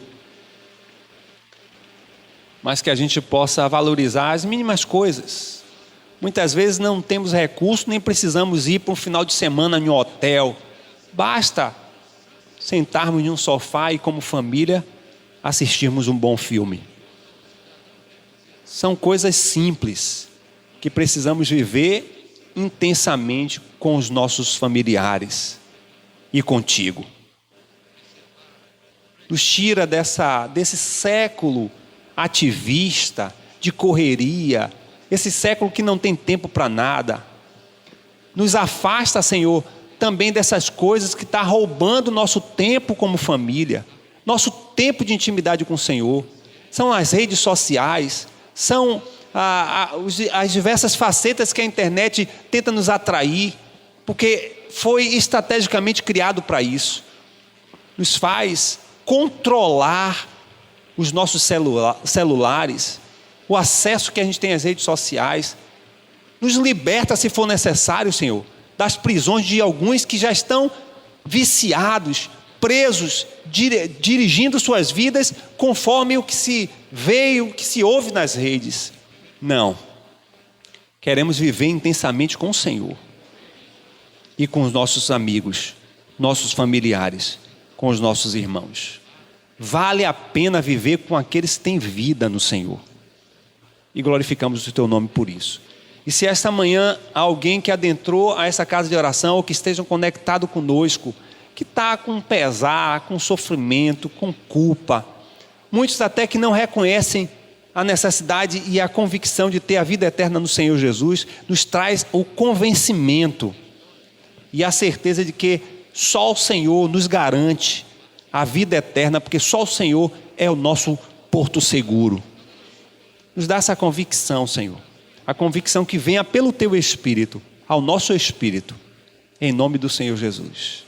mas que a gente possa valorizar as mínimas coisas. Muitas vezes não temos recurso, nem precisamos ir para um final de semana em um hotel. Basta sentarmos em um sofá e, como família, assistirmos um bom filme. São coisas simples que precisamos viver intensamente com os nossos familiares e contigo. Nos tira desse século ativista, de correria, esse século que não tem tempo para nada. Nos afasta, Senhor, também dessas coisas que estão roubando nosso tempo como família, nosso tempo de intimidade com o Senhor. São as redes sociais, são as diversas facetas que a internet tenta nos atrair, porque foi estrategicamente criado para isso. Nos faz controlar os nossos celulares, o acesso que a gente tem às redes sociais. Nos liberta, se for necessário, Senhor, das prisões de alguns que já estão viciados, presos, dirigindo suas vidas conforme o que se vê e o que se ouve nas redes. Não. Queremos viver intensamente com o Senhor e com os nossos amigos, nossos familiares, com os nossos irmãos. Vale a pena viver com aqueles que têm vida no Senhor. E glorificamos o teu nome por isso. E se esta manhã há alguém que adentrou a essa casa de oração, ou que estejam conectado conosco, que está com pesar, com sofrimento, com culpa, muitos até que não reconhecem a necessidade e a convicção de ter a vida eterna no Senhor Jesus, nos traz o convencimento e a certeza de que só o Senhor nos garante a vida eterna, porque só o Senhor é o nosso porto seguro. Nos dá essa convicção, Senhor, a convicção que venha pelo teu Espírito, ao nosso Espírito, em nome do Senhor Jesus.